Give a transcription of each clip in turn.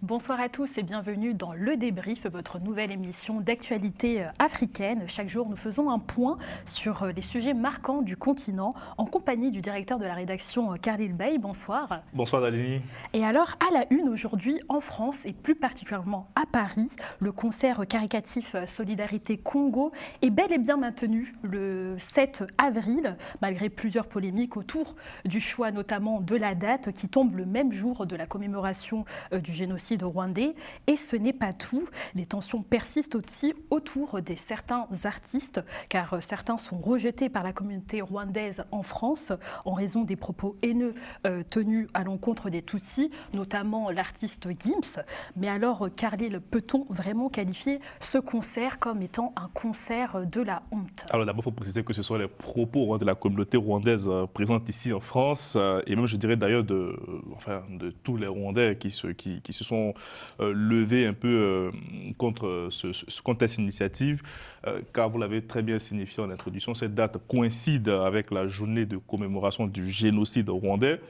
Bonsoir à tous et bienvenue dans Le Débrief, votre nouvelle émission d'actualité africaine. Chaque jour, nous faisons un point sur les sujets marquants du continent en compagnie du directeur de la rédaction Khalil Bey. Bonsoir. Bonsoir Dalini. Et alors, à la une aujourd'hui, en France et plus particulièrement à Paris, le concert caritatif Solidarité Congo est bel et bien maintenu le 7 avril, malgré plusieurs polémiques autour du choix notamment de la date qui tombe le même jour de la commémoration du génocide rwandais. Et ce n'est pas tout. Des tensions persistent aussi autour de certains artistes, car certains sont rejetés par la communauté rwandaise en France en raison des propos haineux tenus à l'encontre des Tutsis, notamment l'artiste Gims. Mais alors, Khalil, peut-on vraiment qualifier ce concert comme étant un concert de la honte? Alors d'abord, il faut préciser que ce sont les propos de la communauté rwandaise présente ici en France, et même je dirais d'ailleurs de tous les Rwandais qui se sont levés un peu contre cette initiative, car vous l'avez très bien signifié en introduction, cette date coïncide avec la journée de commémoration du génocide rwandais.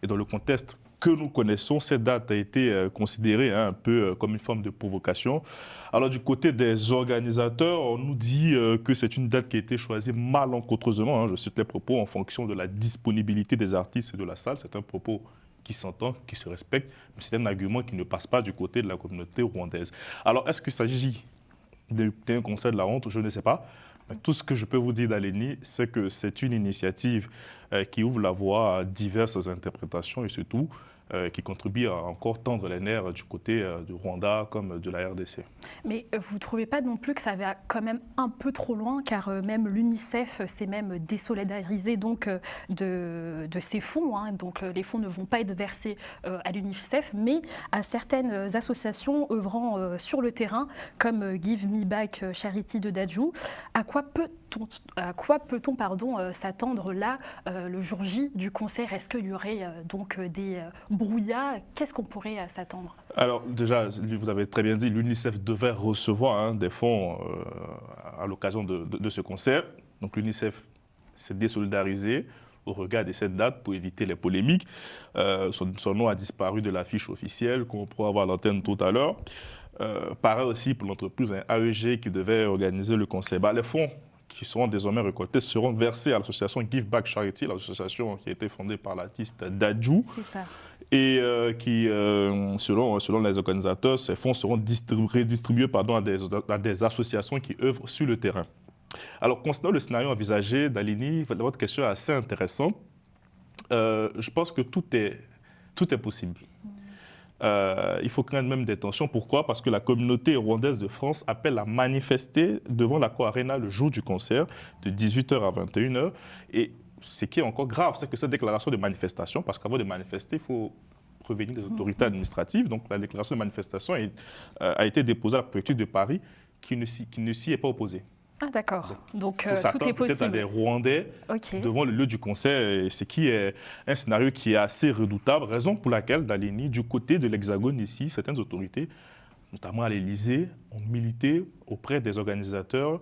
Et dans le contexte que nous connaissons, cette date a été considérée un peu comme une forme de provocation. Alors du côté des organisateurs, on nous dit que c'est une date qui a été choisie malencontreusement, je cite les propos, en fonction de la disponibilité des artistes et de la salle. C'est un propos qui s'entend, qui se respecte, mais c'est un argument qui ne passe pas du côté de la communauté rwandaise. Alors est-ce qu'il s'agit d'un concert de la honte? Je ne sais pas. Mais tout ce que je peux vous dire, Dalini, c'est que c'est une initiative qui ouvre la voie à diverses interprétations et surtout qui contribue à encore tendre les nerfs du côté du Rwanda comme de la RDC. Mais vous ne trouvez pas non plus que ça va quand même un peu trop loin, car même l'UNICEF s'est même désolidarisé donc de ces fonds. Donc les fonds ne vont pas être versés à l'UNICEF, mais à certaines associations œuvrant sur le terrain, comme Give Me Back Charity de Dadju. À quoi peut-on s'attendre là le jour J du concert? Est-ce qu'il y aurait donc des brouillards? Qu'est-ce qu'on pourrait s'attendre? Alors déjà, vous avez très bien dit, l'UNICEF devait recevoir des fonds à l'occasion de ce concert. Donc l'UNICEF s'est désolidarisé au regard de cette date pour éviter les polémiques. Son nom a disparu de l'affiche officielle qu'on pourra voir à l'antenne tout à l'heure. Pareil aussi pour l'entreprise AEG qui devait organiser le concert. Les fonds qui seront désormais récoltés seront versés à l'association Give Back Charity, l'association qui a été fondée par l'artiste Dadju. C'est ça. Et qui, selon les organisateurs, ces fonds seront redistribués à des associations qui œuvrent sur le terrain. Alors, concernant le scénario envisagé, Dalini, votre question est assez intéressante. Je pense que tout est possible. Il faut craindre même des tensions. Pourquoi? Parce que la communauté rwandaise de France appelle à manifester devant l'Accor Arena le jour du concert, de 18h à 21h. Et ce qui est encore grave, c'est que cette déclaration de manifestation, parce qu'avant de manifester, il faut prévenir les autorités administratives. Donc la déclaration de manifestation a été déposée à la préfecture de Paris, qui ne s'y est pas opposée. Ah d'accord, donc tout est possible. Peut-être à des Rwandais devant le lieu du concert, ce qui est un scénario qui est assez redoutable, raison pour laquelle, Dalini, du côté de l'Hexagone ici, certaines autorités, notamment à l'Élysée, ont milité auprès des organisateurs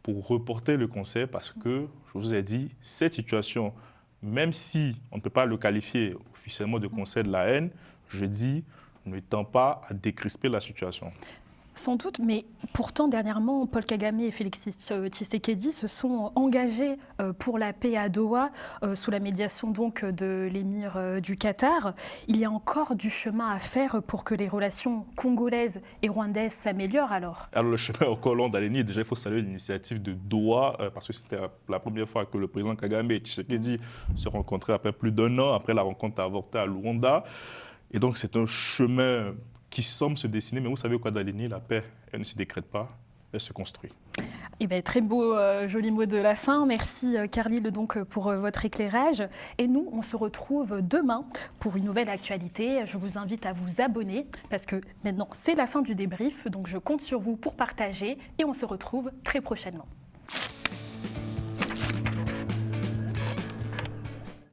pour reporter le concert parce que, je vous ai dit, cette situation, même si on ne peut pas le qualifier officiellement de concert de la haine, je dis, ne tend pas à décrisper la situation. Sans doute, mais pourtant, dernièrement, Paul Kagame et Félix Tshisekedi se sont engagés pour la paix à Doha, sous la médiation donc de l'émir du Qatar. Il y a encore du chemin à faire pour que les relations congolaises et rwandaises s'améliorent alors? Alors le chemin est encore long, Dalini. Déjà, il faut saluer l'initiative de Doha, parce que c'était la première fois que le président Kagame et Tshisekedi se rencontraient après plus d'1 an, après la rencontre avortée à Luanda. Et donc, c'est un chemin qui semble se dessiner, mais vous savez quoi, Dalini, la paix, elle ne se décrète pas, elle se construit. Eh bien, très beau, joli mot de la fin. Merci, Khalil, donc, pour votre éclairage. Et nous, on se retrouve demain pour une nouvelle actualité. Je vous invite à vous abonner parce que maintenant, c'est la fin du débrief. Donc, je compte sur vous pour partager et on se retrouve très prochainement.